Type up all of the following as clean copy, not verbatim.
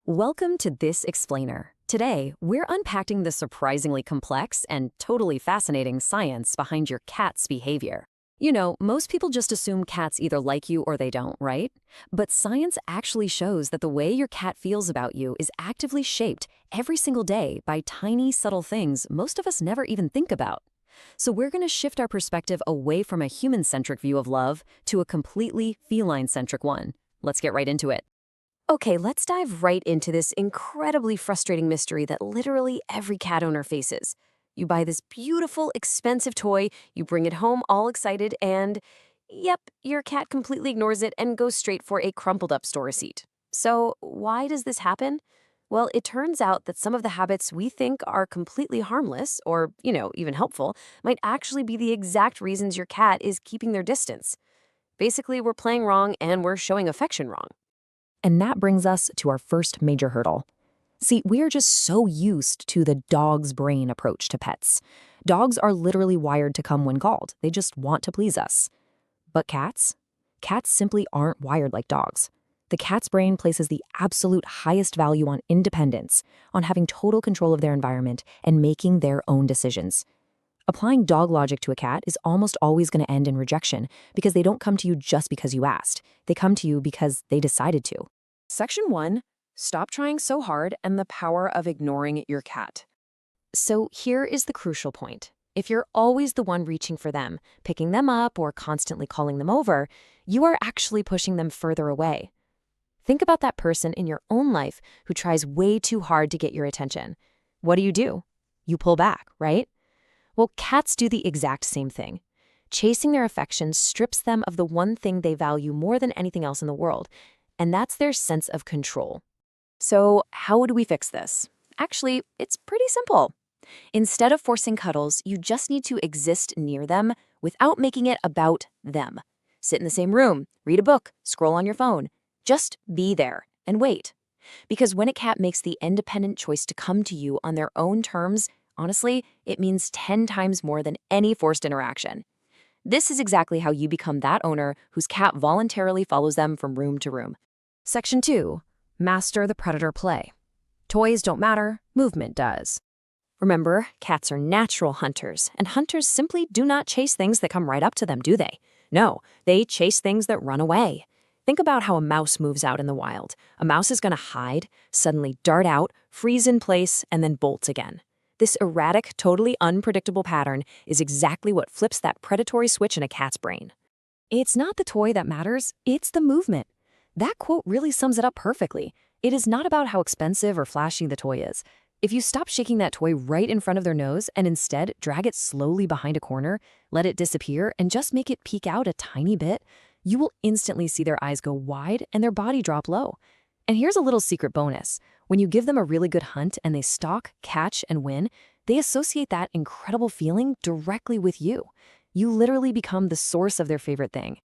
Welcome to This Explainer. Today, we're unpacking the surprisingly complex and totally fascinating science behind your cat's behavior. You know, most people just assume cats either like you or they don't, right? But science actually shows that the way your cat feels about you is actively shaped every single day by tiny, subtle things most of us never even think about. So we're going to shift our perspective away from a human-centric view of love to a completely feline-centric one. Let's get right into it. Okay, let's dive right into this incredibly frustrating mystery that literally every cat owner faces. You buy this beautiful, expensive toy, you bring it home all excited, and yep, your cat completely ignores it and goes straight for a crumpled up store receipt. So, why does this happen? Well, it turns out that some of the habits we think are completely harmless or, even helpful might actually be the exact reasons your cat is keeping their distance. Basically, we're playing wrong and we're showing affection wrong. And that brings us to our first major hurdle. See, we are just so used to the dog's brain approach to pets. Dogs are literally wired to come when called. They just want to please us. But cats? Cats simply aren't wired like dogs. The cat's brain places the absolute highest value on independence, on having total control of their environment and making their own decisions. Applying dog logic to a cat is almost always going to end in rejection because they don't come to you just because you asked. They come to you because they decided to. Section 1. Stop trying so hard and the power of ignoring your cat. So here is the crucial point. If you're always the one reaching for them, picking them up, or constantly calling them over, you are actually pushing them further away. Think about that person in your own life who tries way too hard to get your attention. What do? You pull back, right? Well, cats do the exact same thing. Chasing their affection strips them of the one thing they value more than anything else in the world, and that's their sense of control. So, how do we fix this? Actually, it's pretty simple. Instead of forcing cuddles, you just need to exist near them without making it about them. Sit in the same room, read a book, scroll on your phone. Just be there and wait. Because when a cat makes the independent choice to come to you on their own terms, honestly, it means 10 times more than any forced interaction. This is exactly how you become that owner whose cat voluntarily follows them from room to room. Section 2. Master the predator play. Toys don't matter, movement does. Remember, cats are natural hunters, and hunters simply do not chase things that come right up to them, do they? No, they chase things that run away. Think about how a mouse moves out in the wild. A mouse is going to hide, suddenly dart out, freeze in place, and then bolt again. This erratic, totally unpredictable pattern is exactly what flips that predatory switch in a cat's brain. It's not the toy that matters, it's the movement. That quote really sums it up perfectly. It is not about how expensive or flashy the toy is. If you stop shaking that toy right in front of their nose and instead drag it slowly behind a corner, let it disappear, and just make it peek out a tiny bit, you will instantly see their eyes go wide and their body drop low. And here's a little secret bonus. When you give them a really good hunt and they stalk, catch, and win, they associate that incredible feeling directly with you. You literally become the source of their favorite thing.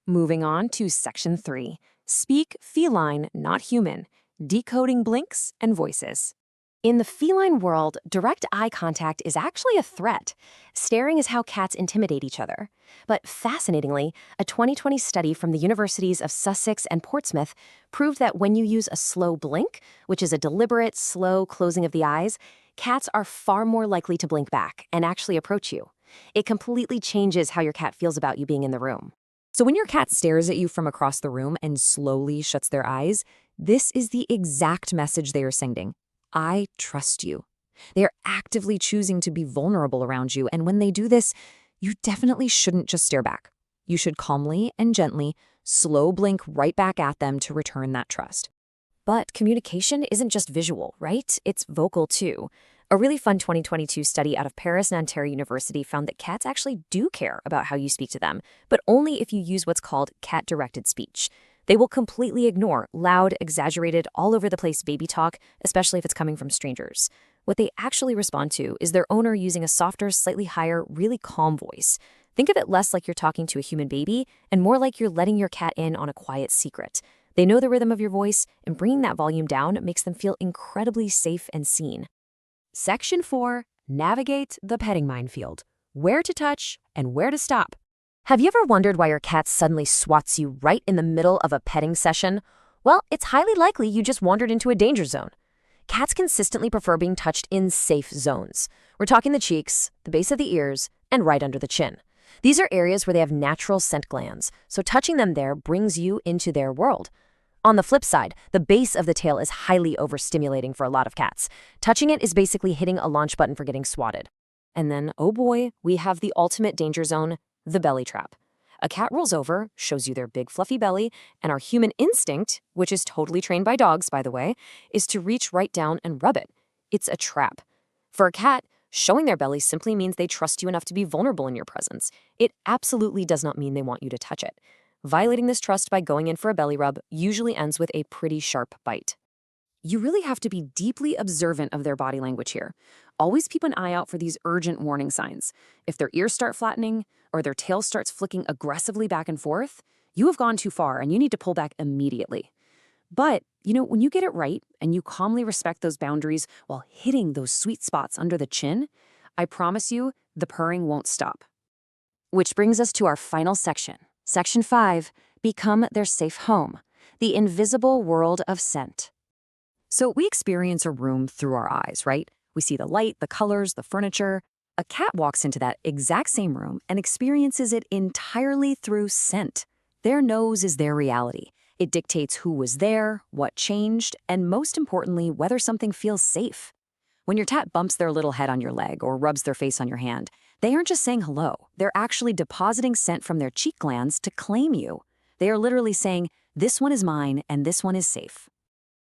Moving on to Section 3. Speak feline, not human. Decoding blinks and voices. In the feline world, direct eye contact is actually a threat. Staring is how cats intimidate each other. But fascinatingly, a 2020 study from the universities of Sussex and Portsmouth proved that when you use a slow blink, which is a deliberate, slow closing of the eyes, cats are far more likely to blink back and actually approach you. It completely changes how your cat feels about you being in the room. So when your cat stares at you from across the room and slowly shuts their eyes, this is the exact message they are sending. I trust you. They are actively choosing to be vulnerable around you, and when they do this, you definitely shouldn't just stare back. You should calmly and gently slow blink right back at them to return that trust. But communication isn't just visual, right? It's vocal too. A really fun 2022 study out of Paris-Nanterre University found that cats actually do care about how you speak to them, but only if you use what's called cat-directed speech. They will completely ignore loud, exaggerated, all-over-the-place baby talk, especially if it's coming from strangers. What they actually respond to is their owner using a softer, slightly higher, really calm voice. Think of it less like you're talking to a human baby and more like you're letting your cat in on a quiet secret. They know the rhythm of your voice, and bringing that volume down makes them feel incredibly safe and seen. Section 4. Navigate the petting minefield. Where to touch and where to stop. Have you ever wondered why your cat suddenly swats you right in the middle of a petting session? Well, it's highly likely you just wandered into a danger zone. Cats consistently prefer being touched in safe zones. We're talking the cheeks, the base of the ears, and right under the chin. These are areas where they have natural scent glands, so touching them there brings you into their world. On the flip side, the base of the tail is highly overstimulating for a lot of cats. Touching it is basically hitting a launch button for getting swatted. And then, oh boy, we have the ultimate danger zone, the belly trap. A cat rolls over, shows you their big fluffy belly, and our human instinct, which is totally trained by dogs, by the way, is to reach right down and rub it. It's a trap. For a cat, showing their belly simply means they trust you enough to be vulnerable in your presence. It absolutely does not mean they want you to touch it. Violating this trust by going in for a belly rub usually ends with a pretty sharp bite. You really have to be deeply observant of their body language here. Always keep an eye out for these urgent warning signs. If their ears start flattening or their tail starts flicking aggressively back and forth, you have gone too far and you need to pull back immediately. But, when you get it right and you calmly respect those boundaries while hitting those sweet spots under the chin, I promise you, the purring won't stop. Which brings us to our final section. Section 5, Become Their Safe Home, the invisible world of scent. So we experience a room through our eyes, right? We see the light, the colors, the furniture. A cat walks into that exact same room and experiences it entirely through scent. Their nose is their reality. It dictates who was there, what changed, and most importantly, whether something feels safe. When your cat bumps their little head on your leg or rubs their face on your hand, they aren't just saying hello. They're actually depositing scent from their cheek glands to claim you. They are literally saying, this one is mine and this one is safe.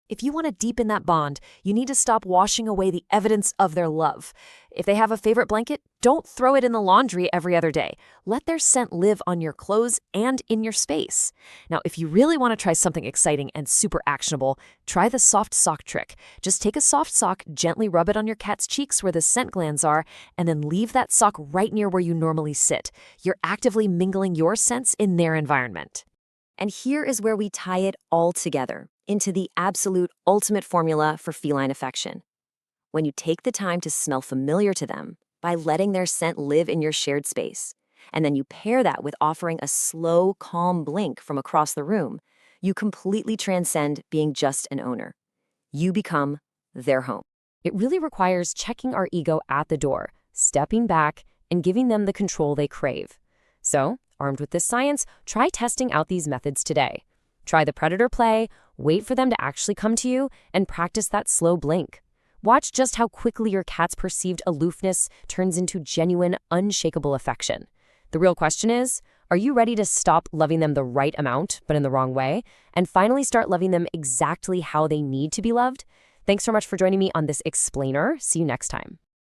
If you want to deepen that bond, you need to stop washing away the evidence of their love. If they have a favorite blanket, don't throw it in the laundry every other day. Let their scent live on your clothes and in your space. Now, if you really want to try something exciting and super actionable, try the soft sock trick. Just take a soft sock, gently rub it on your cat's cheeks where the scent glands are, and then leave that sock right near where you normally sit. You're actively mingling your scents in their environment. And here is where we tie it all together into the absolute ultimate formula for feline affection. When you take the time to smell familiar to them by letting their scent live in your shared space, and then you pair that with offering a slow, calm blink from across the room, you completely transcend being just an owner. You become their home. It really requires checking our ego at the door, stepping back, and giving them the control they crave. So, armed with this science, try testing out these methods today. Try the predator play, wait for them to actually come to you, and practice that slow blink. Watch just how quickly your cat's perceived aloofness turns into genuine, unshakable affection. The real question is, are you ready to stop loving them the right amount, but in the wrong way, and finally start loving them exactly how they need to be loved? Thanks so much for joining me on this explainer. See you next time.